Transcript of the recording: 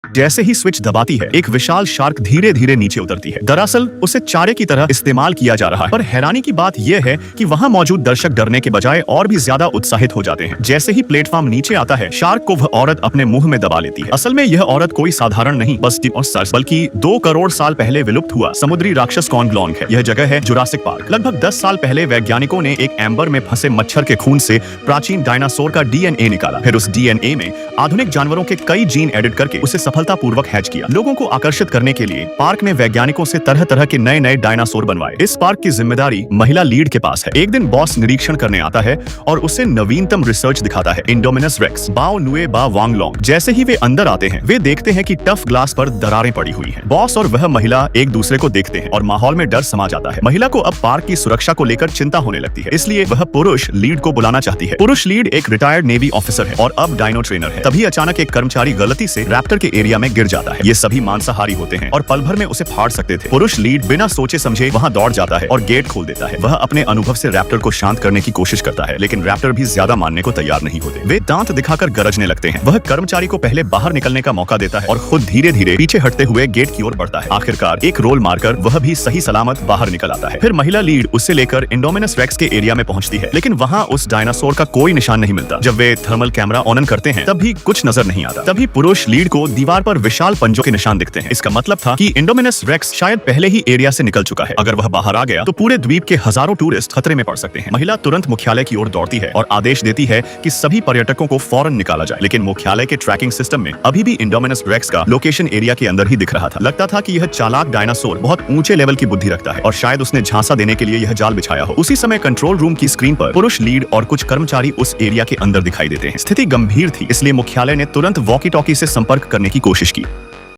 जैसे ही स्विच दबाती है, एक विशाल शार्क धीरे धीरे नीचे उतरती है। दरअसल उसे चारे की तरह इस्तेमाल किया जा रहा है। पर हैरानी की बात यह है कि वहां मौजूद दर्शक डरने के बजाय और भी ज्यादा उत्साहित हो जाते हैं। जैसे ही प्लेटफॉर्म नीचे आता है, शार्क को वह औरत अपने मुंह में दबा लेती है। असल में यह औरत कोई साधारण नहीं बल्कि 2 करोड़ साल पहले विलुप्त हुआ समुद्री राक्षस कॉन्ग्लॉन्ग है। यह जगह है जुरासिक पार्क। लगभग 10 साल पहले वैज्ञानिकों ने एक एम्बर में फंसे मच्छर के खून से प्राचीन डायनासोर का डीएनए निकाला। फिर उस डीएनए में आधुनिक जानवरों के कई जीन एडिट करके उसे सफलतापूर्वक हैच किया। लोगों को आकर्षित करने के लिए पार्क में वैज्ञानिकों से तरह तरह के नए नए डायनासोर बनवाए। इस पार्क की जिम्मेदारी महिला लीड के पास है। एक दिन बॉस निरीक्षण करने आता है और उसे नवीनतम रिसर्च दिखाता है, इंडोमिनस रेक्स, बाओ नुए बा वांगलोंग। जैसे ही वे अंदर आते हैं, वे देखते हैं कि टफ ग्लास पर दरारें पड़ी हुई हैं। बॉस और वह महिला एक दूसरे को देखते हैं और माहौल में डर समा जाता है। महिला को अब पार्क की सुरक्षा को लेकर चिंता होने लगती है, इसलिए वह पुरुष लीड को बुलाना चाहती है। पुरुष लीड एक रिटायर्ड नेवी ऑफिसर है और अब डायनो ट्रेनर है। तभी अचानक एक कर्मचारी गलती से रैप्टर के एरिया में गिर जाता है। ये सभी मांसाहारी होते हैं और पल भर में उसे फाड़ सकते थे। पुरुष लीड बिना सोचे समझे वहां दौड़ जाता है और गेट खोल देता है। वह अपने अनुभव से रैप्टर को शांत करने की कोशिश करता है, लेकिन रैप्टर भी ज्यादा मानने को तैयार नहीं होते। वे दांत दिखाकर गरजने लगते हैं। वह कर्मचारी को पहले बाहर निकलने का मौका देता है और खुद धीरे धीरे पीछे हटते हुए गेट की ओर बढ़ता है। आखिरकार एक रोल मारकर वह भी सही सलामत बाहर निकल आता है। फिर महिला लीड उससे लेकर इंडोमिनस रेक्स के एरिया में पहुंचती है, लेकिन वहां उस डायनासोर का कोई निशान नहीं मिलता। जब वे थर्मल कैमरा ऑन करते हैं, तब भी कुछ नजर नहीं आता। तभी पुरुष लीड को दीवार पर विशाल पंजों के निशान दिखते हैं। इसका मतलब था कि इंडोमिनस रेक्स शायद पहले ही एरिया से निकल चुका है। अगर वह बाहर आ गया तो पूरे द्वीप के हजारों टूरिस्ट खतरे में पड़ सकते हैं। महिला तुरंत मुख्यालय की ओर दौड़ती है और आदेश देती है कि सभी पर्यटकों को फौरन निकाला जाए, लेकिन मुख्यालय के ट्रैकिंग सिस्टम में अभी भी इंडोमिनस रेक्स का लोकेशन एरिया के अंदर ही दिख रहा था। लगता था कि यह चालाक डायनासोर बहुत ऊंचे लेवल की बुद्धि रखता है और शायद उसने झांसा देने के लिए यह जाल बिछाया हो। उसी समय कंट्रोल रूम की स्क्रीन पर पुरुष लीड और कुछ कर्मचारी उस एरिया के अंदर दिखाई देते हैं। स्थिति गंभीर थी, इसलिए मुख्यालय ने तुरंत वॉकी टॉकी से संपर्क करने की कोशिश की।